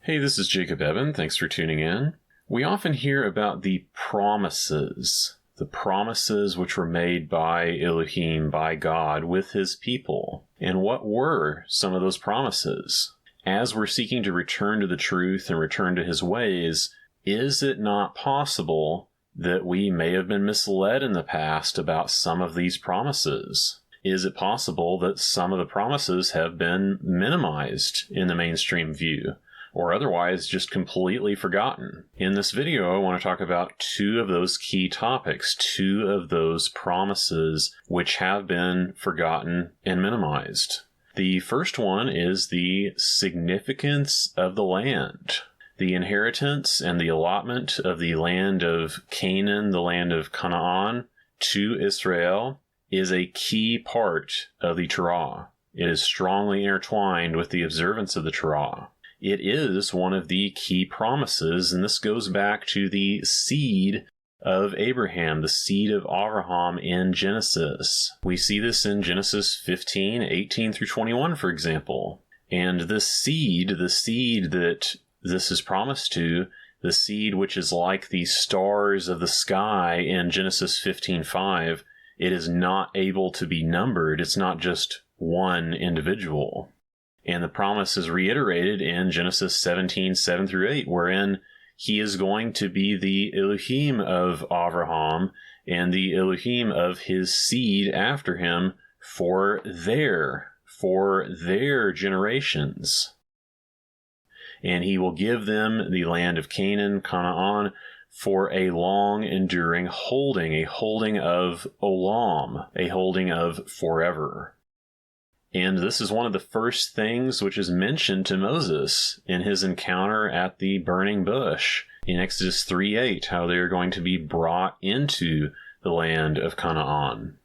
Hey, this is Jacob Evan. Thanks for tuning in. We often hear about the promises which were made by Elohim, by God, with his people. And what were some of those promises? As we're seeking to return to the truth and return to his ways, is it not possible that we may have been misled in the past about some of these promises? Is it possible that some of the promises have been minimized in the mainstream view, or otherwise just completely forgotten? In this video, I want to talk about two of those key topics, two of those promises which have been forgotten and minimized. The first one is the significance of the land. The inheritance and the allotment of the land of Canaan, the land of Canaan, to Israel is a key part of the Torah. It is strongly intertwined with the observance of the Torah. It is one of the key promises, and this goes back to the seed of Abraham, the seed of Abraham in Genesis. We see this in Genesis 15, 18 through 21, for example. And the seed that this is promised to, the seed which is like the stars of the sky in Genesis 15:5, it is not able to be numbered. It's not just one individual. And the promise is reiterated in Genesis 17, 7 through 8, wherein he is going to be the Elohim of Abraham and the Elohim of his seed after him for their generations. And he will give them the land of Canaan, for a long enduring holding, a holding of olam, a holding of forever. And this is one of the first things which is mentioned to Moses in his encounter at the burning bush in Exodus 3:8, how they are going to be brought into the land of Canaan.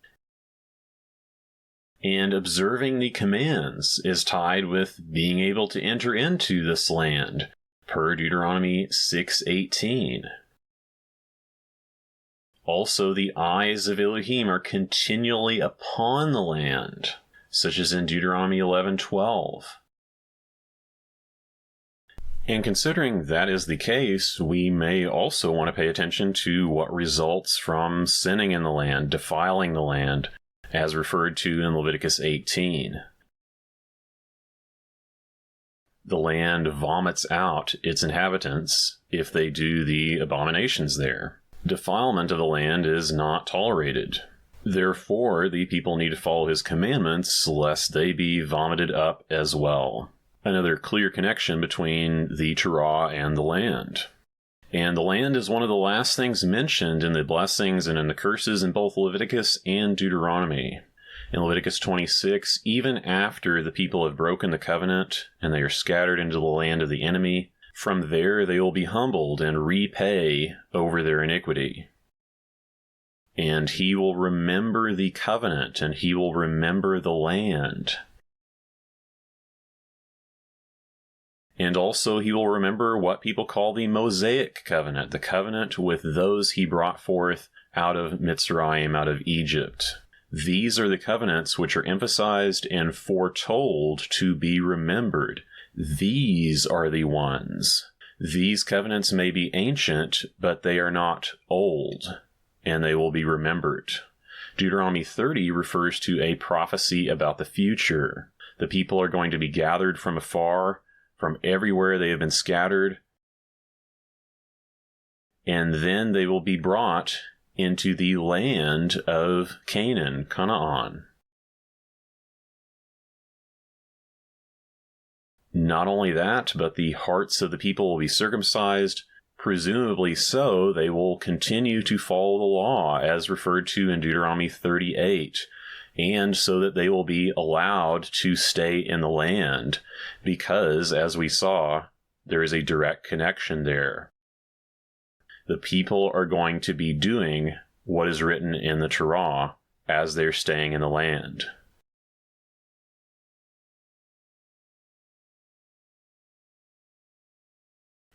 And observing the commands is tied with being able to enter into this land, per Deuteronomy 6:18. Also, the eyes of Elohim are continually upon the land, such as in Deuteronomy 11:12. And considering that is the case, we may also want to pay attention to what results from sinning in the land, defiling the land, as referred to in Leviticus 18. The land vomits out its inhabitants if they do the abominations there. Defilement of the land is not tolerated. Therefore, the people need to follow his commandments, lest they be vomited up as well. Another clear connection between the Torah and the land. And the land is one of the last things mentioned in the blessings and in the curses in both Leviticus and Deuteronomy. In Leviticus 26, even after the people have broken the covenant and they are scattered into the land of the enemy, from there they will be humbled and repay over their iniquity. And he will remember the covenant, and he will remember the land. And also he will remember what people call the Mosaic covenant, the covenant with those he brought forth out of Mitzrayim, out of Egypt. These are the covenants which are emphasized and foretold to be remembered. These are the ones. These covenants may be ancient, but they are not old, and they will be remembered. Deuteronomy 30 refers to a prophecy about the future. The people are going to be gathered from afar, from everywhere they have been scattered, and then they will be brought into the land of Canaan. Not only that, but the hearts of the people will be circumcised. Presumably so, they will continue to follow the law as referred to in Deuteronomy 38, and so that they will be allowed to stay in the land, because, as we saw, there is a direct connection there. The people are going to be doing what is written in the Torah as they're staying in the land.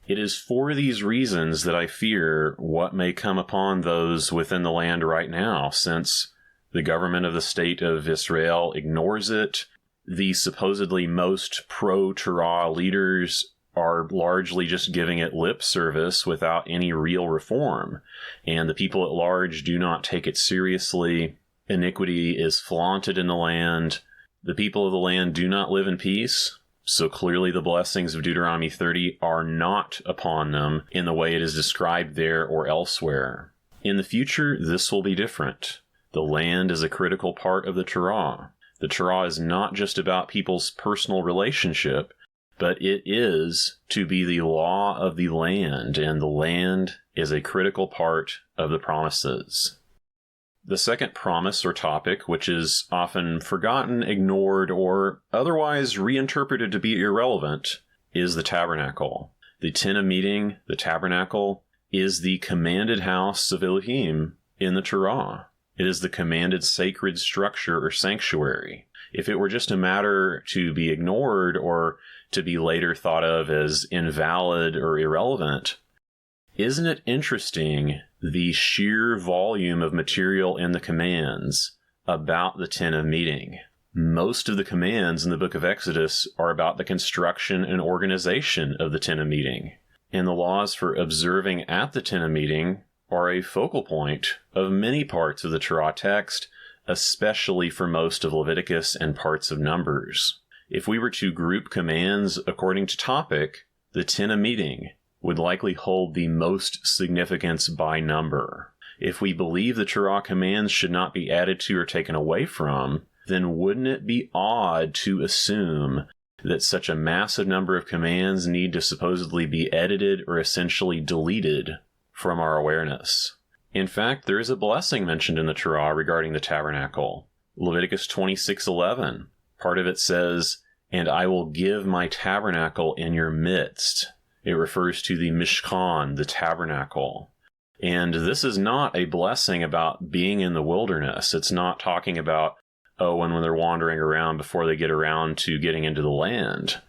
It is for these reasons that I fear what may come upon those within the land right now, since the government of the state of Israel ignores it. The supposedly most pro-Torah leaders are largely just giving it lip service without any real reform, and the people at large do not take it seriously. Iniquity is flaunted in the land. The people of the land do not live in peace, so clearly the blessings of Deuteronomy 30 are not upon them in the way it is described there or elsewhere. In the future, this will be different. The land is a critical part of the Torah. The Torah is not just about people's personal relationship, but it is to be the law of the land, and the land is a critical part of the promises. The second promise or topic, which is often forgotten, ignored, or otherwise reinterpreted to be irrelevant, is the tabernacle. The Tent of Meeting, the tabernacle, is the commanded house of Elohim in the Torah. It is the commanded sacred structure or sanctuary. If it were just a matter to be ignored or to be later thought of as invalid or irrelevant, isn't it interesting the sheer volume of material in the commands about the Tent of Meeting? Most of the commands in the book of Exodus are about the construction and organization of the Tent of Meeting, and the laws for observing at the Tent of Meeting are a focal point of many parts of the Torah text, especially for most of Leviticus and parts of Numbers. If we were to group commands according to topic, the Tent of Meeting would likely hold the most significance by number. If we believe the Torah commands should not be added to or taken away from, then wouldn't it be odd to assume that such a massive number of commands need to supposedly be edited or essentially deleted from our awareness? In fact, there is a blessing mentioned in the Torah regarding the tabernacle. Leviticus 26:11. Part of it says, "And I will give my tabernacle in your midst." It refers to the Mishkan, the tabernacle. And this is not a blessing about being in the wilderness. It's not talking about, when they're wandering around before they get around to getting into the land.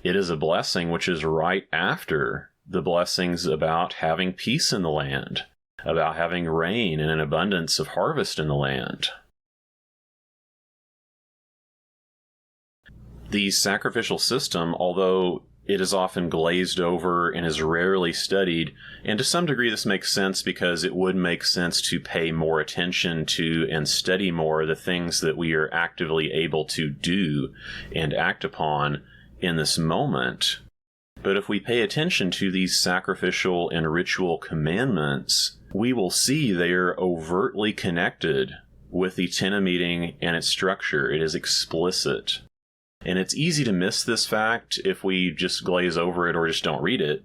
It is a blessing which is right after the blessings about having peace in the land, about having rain and an abundance of harvest in the land. The sacrificial system, although it is often glazed over and is rarely studied, and to some degree this makes sense because it would make sense to pay more attention to and study more the things that we are actively able to do and act upon in this moment. But if we pay attention to these sacrificial and ritual commandments, we will see they are overtly connected with the Tent of Meeting and its structure. It is explicit. And it's easy to miss this fact if we just glaze over it or just don't read it.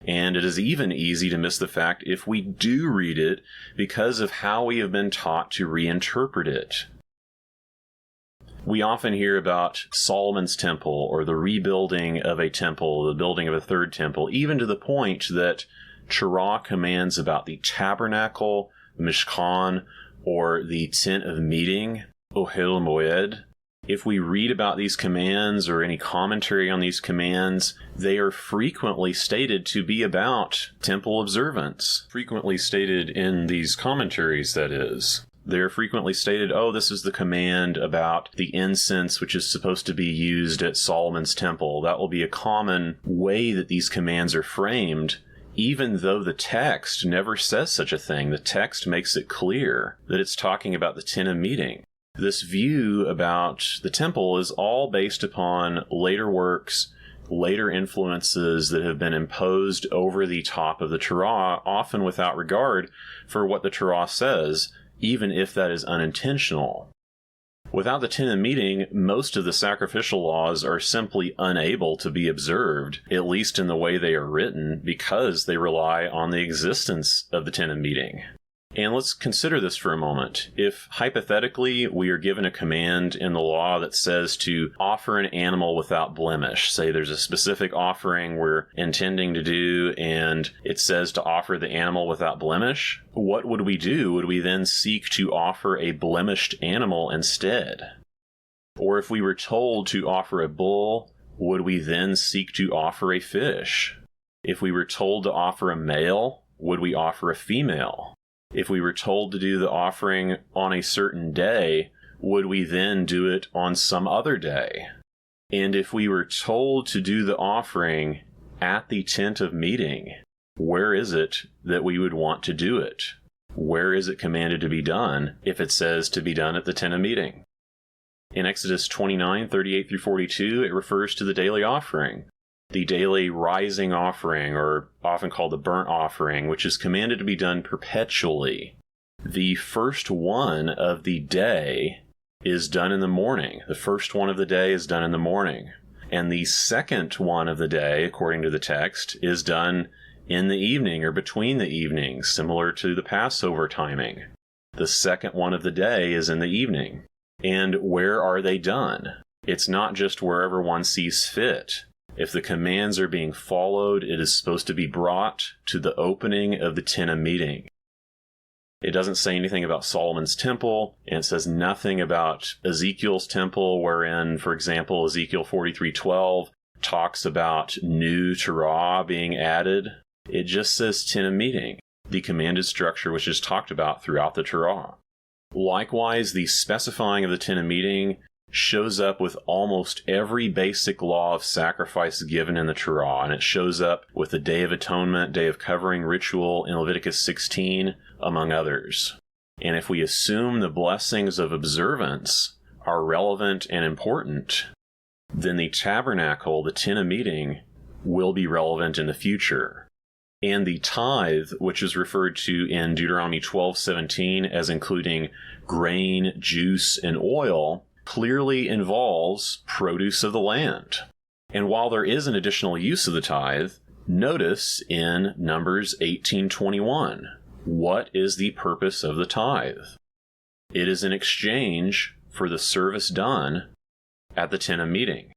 And it is even easy to miss the fact if we do read it because of how we have been taught to reinterpret it. We often hear about Solomon's temple or the rebuilding of a temple, the building of a third temple, even to the point that Torah commands about the tabernacle, Mishkan, or the Tent of Meeting, Ohel Moed. If we read about these commands or any commentary on these commands, they are frequently stated to be about temple observance. Frequently stated in these commentaries, that is. They're frequently stated, this is the command about the incense which is supposed to be used at Solomon's temple. That will be a common way that these commands are framed, even though the text never says such a thing. The text makes it clear that it's talking about the Tent of Meeting. This view about the temple is all based upon later works, later influences that have been imposed over the top of the Torah, often without regard for what the Torah says, even if that is unintentional. Without the Tent of Meeting, most of the sacrificial laws are simply unable to be observed, at least in the way they are written, because they rely on the existence of the Tent of Meeting. And let's consider this for a moment. If, hypothetically, we are given a command in the law that says to offer an animal without blemish, say there's a specific offering we're intending to do, and it says to offer the animal without blemish, what would we do? Would we then seek to offer a blemished animal instead? Or if we were told to offer a bull, would we then seek to offer a fish? If we were told to offer a male, would we offer a female? If we were told to do the offering on a certain day, would we then do it on some other day? And if we were told to do the offering at the tent of meeting, where is it that we would want to do it? Where is it commanded to be done if it says to be done at the tent of meeting? In Exodus 29:38 through 42, it refers to the daily offering, the daily rising offering, or often called the burnt offering, which is commanded to be done perpetually. The first one of the day is done in the morning. The first one of the day is done in the morning. And the second one of the day, according to the text, is done in the evening or between the evenings, similar to the Passover timing. The second one of the day is in the evening. And where are they done? It's not just wherever one sees fit. If the commands are being followed, it is supposed to be brought to the opening of the tent of meeting. It doesn't say anything about Solomon's temple, and it says nothing about Ezekiel's temple, wherein, for example, Ezekiel 43:12 talks about new Torah being added. It just says tent of meeting, the commanded structure which is talked about throughout the Torah. Likewise, the specifying of the tent of meeting shows up with almost every basic law of sacrifice given in the Torah, and it shows up with the Day of Atonement, Day of Covering ritual in Leviticus 16, among others. And if we assume the blessings of observance are relevant and important, then the tabernacle, the tent of meeting, will be relevant in the future. And the tithe, which is referred to in Deuteronomy 12:17 as including grain, juice, and oil, clearly involves produce of the land. And while there is an additional use of the tithe, notice in Numbers 18:21, what is the purpose of the tithe? It is in exchange for the service done at the tent of meeting.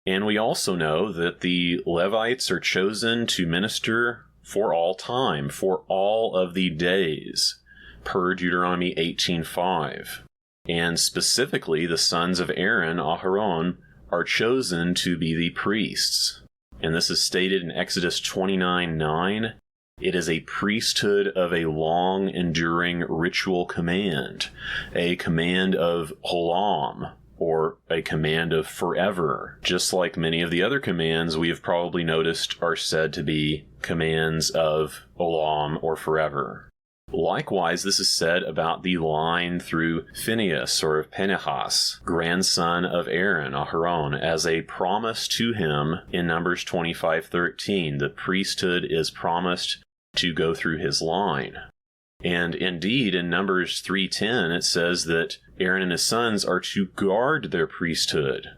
And we also know that the Levites are chosen to minister for all time, for all of the days, per Deuteronomy 18:5. And specifically, the sons of Aaron, Aharon, are chosen to be the priests. And this is stated in Exodus 29:9. It is a priesthood of a long, enduring ritual command, a command of olam, or a command of forever, just like many of the other commands we have probably noticed are said to be commands of olam or forever. Likewise, this is said about the line through Phinehas, or Phinehas, grandson of Aaron, Aharon, as a promise to him in Numbers 25:13. The priesthood is promised to go through his line. And indeed, in Numbers 3:10, it says that Aaron and his sons are to guard their priesthood,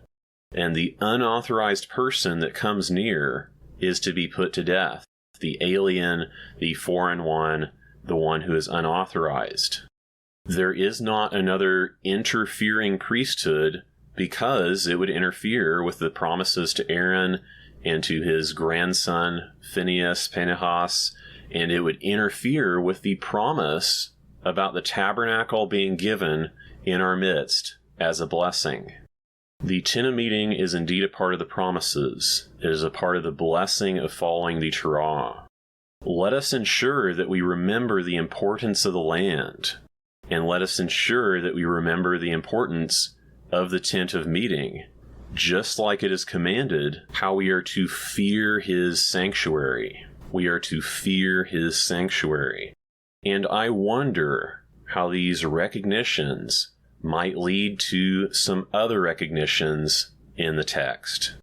and the unauthorized person that comes near is to be put to death. The alien, the foreign one, the one who is unauthorized. There is not another interfering priesthood because it would interfere with the promises to Aaron and to his grandson Phinehas, and it would interfere with the promise about the tabernacle being given in our midst as a blessing. The tent of meeting is indeed a part of the promises. It is a part of the blessing of following the Torah. Let us ensure that we remember the importance of the land, and let us ensure that we remember the importance of the tent of meeting, just like it is commanded how we are to fear his sanctuary. We are to fear his sanctuary. And I wonder how these recognitions might lead to some other recognitions in the text.